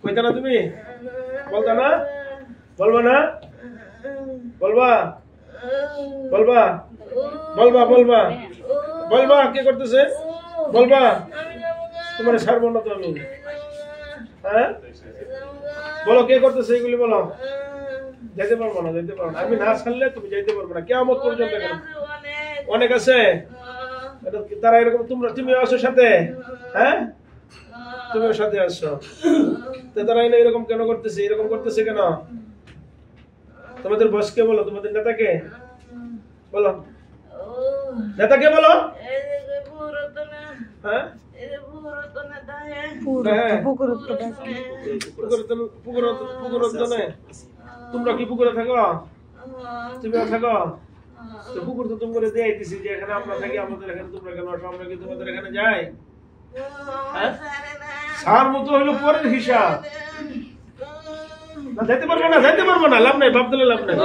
কইতা না তুমি বলতা না বলবা না বলবা বলবা বলবা বলবা বলবা কে করতেছে বলবা তোমার ছাড়বো না তো আমি হ্যাঁ বলো কে করতেছে এগুলি বলো যাইতে পারবো না যাইতে পারবো না আমি না ছাড়লে তুমি যাইতে পারবো না কিয়ামত পর্যন্ত অনেক আছে তারা এরকম তুমি আসো সাথে হ্যাঁ তুমিও সাথে আসছো তো তারা এরকম কেন করতেছে এরকম করতেছে কেন তোমাদের বসকে বলো তোমাদের নেতাকে বলো নেতাকে বলো হ্যাঁ তোমরা কি পুকুরে থাকো তুমিও থাকো তো পুকুর তো তুমি করে দিয়ে আইতেছি যে এখানে আমরা থাকি আমাদের এখানে তোমরা কেন আসো আমরা কি তোমাদের এখানে যাই হ্যাঁ সার মতো হইলো পরের হিসাব না যাইতে পারবো না লাভ নাই বাপ দিলে লাভ নাই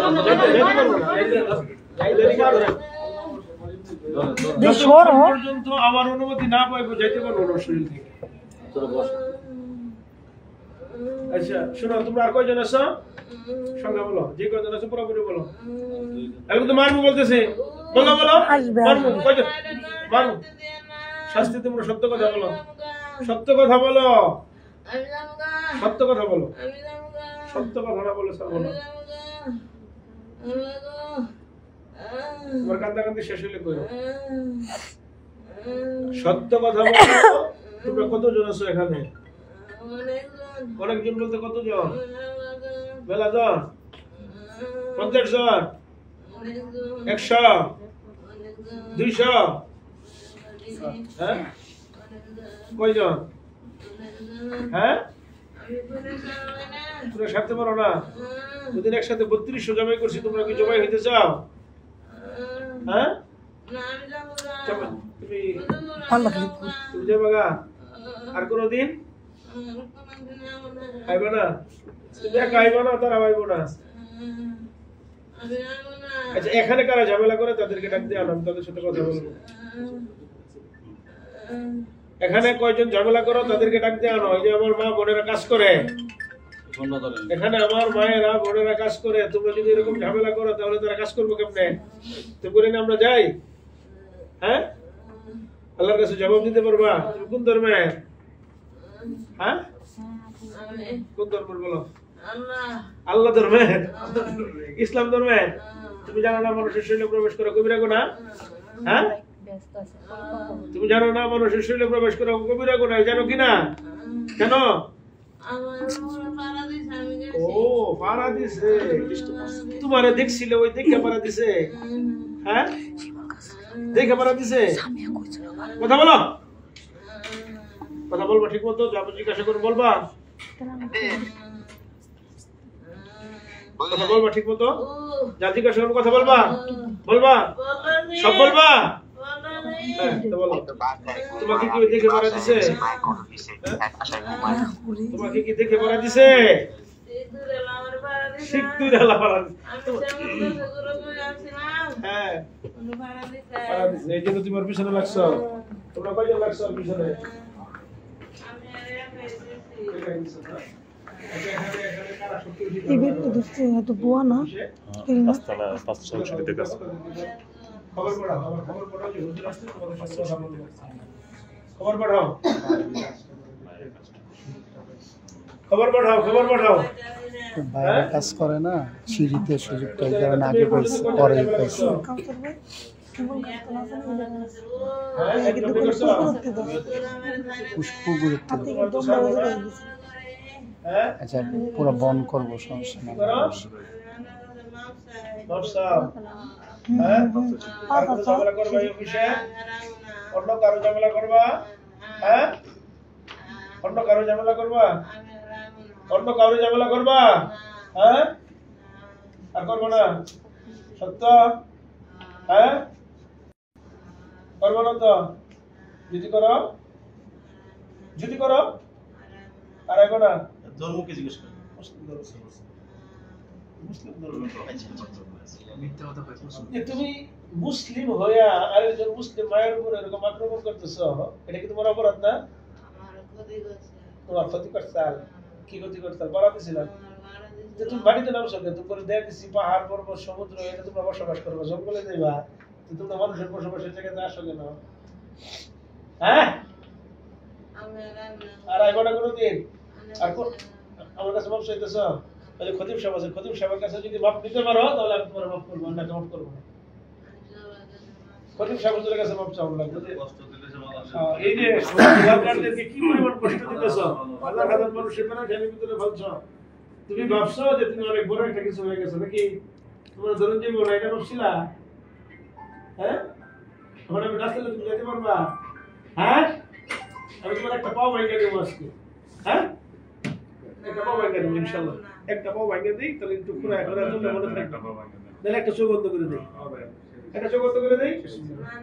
যাইতে পারবো না পর্যন্ত আমার অনুমতি না পাইবো যাইতে পারবো না শরীর থেকে আচ্ছা শোনো তোমরা আর কয়জন আছো সংখ্যা বলো যে কয়জন আছো পুরোপুরি বলো এখন তো মারবো বলতেছে বলো বলো মারবো কয়জন মারবো শাস্তি তোমরা সত্য কথা বলো সত্য কথা বলো সত্য কথা বলো সত্য কথা না বলে সব বলো তোমার কান্দাকান্দি শেষ হইলে কই সত্য কথা বলো তোমরা কতজন আছো এখানে অনেকজন বলতে কতজন মেলা জন 50 জন 100 200 হ্যাঁ কয়জন হ্যাঁ তোমরা সারতে পারো না দুদিন একসাথে 3200 জবাই করছি তোমরা কি জবাই হইতে চাও হ্যাঁ তুমি যাবে গা আর কোনদিন আইবা না তুমি একা আইবা না তারা আইবো না আচ্ছা এখানে কারা ঝামেলা করে তাদেরকে ডাক দিয়ে আনাম তাদের সাথে কথা বলবো এখানে কয়জন ঝামেলা করো তাদেরকে ডাক দিয়ে আনো এই যে আমার মা বোনেরা কাজ করে এখানে আমার মায়েরা বোনেরা কাজ করে তোমরা যদি এরকম ঝামেলা করো তাহলে তারা কাজ করবো কেমনে তো করে না আমরা যাই হ্যাঁ আল্লাহর কাছে জবাব দিতে পারবা তুমি কোন ধর্মের হ্যাঁ কোন ধর্মের বলো আল্লাহ ধর্মের ইসলাম ধর্মের তুমি জানো না মানুষের শরীরে প্রবেশ করা কবিরা গুনাহ হ্যাঁ তুমি জানো না মানুষের শরীরে প্রবেশ করা কবিরা গুনাহ জানো কিনা কেন ও পারা দিছে তোমারে দেখছিল ওই দেখে পারা দিছে হ্যাঁ দেখে পারা দিছে কথা বলো কথা বলবা ঠিক মতো যাবো জিজ্ঞাসা করে বলবা কথা বলবা ঠিক মতো যা জিজ্ঞাসা করবো কথা বলবা বলবা সব বলবা তোমাকে কি দেখে মারা দিছে তোমাকে কি দেখে মারা দিছে হ্যাঁ এই জন্য তোমার পিছনে লাগছো তোমরা কয়জন লাগছো পিছনে তো বুয়া না খবর পাঠাও যে হুজুর আসছে তোমাদের সাথে কথা বলবো খবর পাঠাও বাইরে কাজ করে না সিঁড়িতে সুযোগটা এই কারণে আগে পাইছে পরে পাইছে পুষ্প গুরুত্ব আচ্ছা পুরো বন করবো সমস্যা না ঝামেলা করবা এই অফিসে অন্য কারো ঝামেলা করবা হ্যাঁ অন্য কারো ঝামেলা করবা হ্যাঁ আর করবো না সত্য হ্যাঁ করবো না তো যদি করো আর এখন না ধর্মকে জিজ্ঞেস করো তুমি মুসলিম হইয়া আরেকজন মুসলিম মায়ের উপর এরকম আক্রমণ করতেছ এটা কি তোমার অপরাধ না তোমার ক্ষতি করছাল কি ক্ষতি করছাল বলা দিছিলাম যে তুমি বাড়িতে নামছো কেন তুমি করে দেয় দিচ্ছি পাহাড় পর্বত সমুদ্র এটা তোমরা বসবাস করবো জঙ্গলে যাইবা তো তোমরা মানুষের বসবাসের জায়গাতে আসো কেন হ্যাঁ আর আইবাটা কোনো দিন আর আমার কাছে মাপ চাইতেছ ওই যে খতিব সাহেব আছে খতিব সাহেবের কাছে যদি মাপ নিতে পারো তাহলে আমি তোমার মাপ করবো না মাপ করবো না খতিব সাহেবের কাছে মাপ চাও লাগবে এই যে ওয়ার্কারদেরকে কি পরিমাণ কষ্ট দিতেছ হাজার হাজার মানুষের পেনা ঠেলে ভিতরে ফেলছো তুমি ভাবছো যে তুমি অনেক বড় একটা কিছু হয়ে গেছো নাকি তোমরা ধরুন যে বড় এটা ভাবছিলা হ্যাঁ এখন আমি রাস্তায় তুমি যেতে পারবা হ্যাঁ আমি তোমার একটা পাও ভাঙিয়ে দেবো আজকে হ্যাঁ একটা পাও ভাঙিয়ে দেবো ইনশাল্লাহ একটা পাও ভাঙিয়ে দিই তাহলে একটু পুরো এখন তোমরা মনে থাকবে তাহলে একটা চোখ বন্ধ করে দিই একটা চোখ বন্ধ করে দিই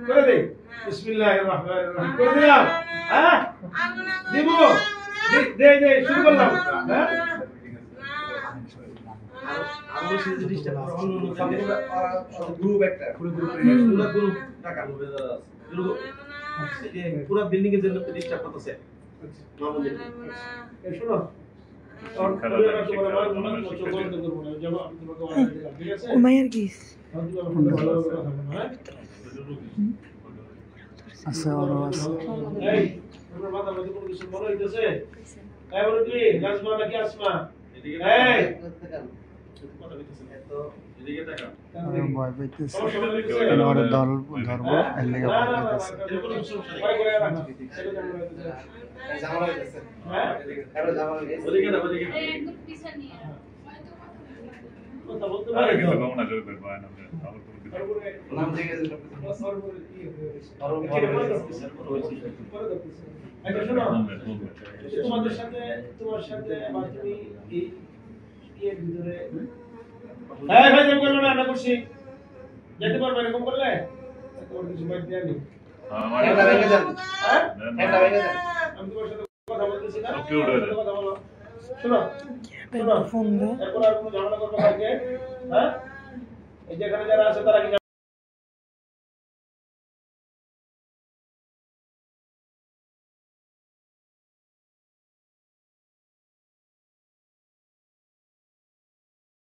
করে দিই বিসমিল্লাহির রহমানির রহিম করে দিলাম হ্যাঁ দিব দে দে শুরু করলাম হ্যাঁ আমরা সেই জিনিসটা অন্য গ্রুপ একটা পুরো গ্রুপ টাকা পুরো বিল্ডিং এর জন্য ডিস্টার্ব করতেছে মামুনি এই শোনো উমাইয়ার কি আছে আরো আছে এই তোমরা মাথার মধ্যে কোনো কিছু মনে হইতেছে এই বলে তুই নাজমা নাকি আসমা এই কথা কইতেছেন এত এদিকে টাকা ভয় পাইতেছে ওরা ধরবো এর লেগে ভয় পাইতেছে জামাল হইতেছে হ্যাঁ আরো জামাল হইতেছে ওদিকে না ওদিকে একদম পিছন নিয়ে কথা বলতে পারে কি বাবা না জয় করবা না নাম থেকে তোমাদের সাথে তোমার সাথে আবার তুমি এই এর ভিতরে এই ভাই যেমন করবে না আমরা করছি যেতে পারবে এরকম করলে তোমার কিছু বাইক দেয়া নেই এটা ভেঙে যান হ্যাঁ এটা ভেঙে যান আমি তোমার সাথে কথা বলতেছি না কথা বলো শোনো শোনো ফোন দে এরপর আর কোনো ঝামেলা করবে কালকে হ্যাঁ এই যেখানে যারা আছে তারা কি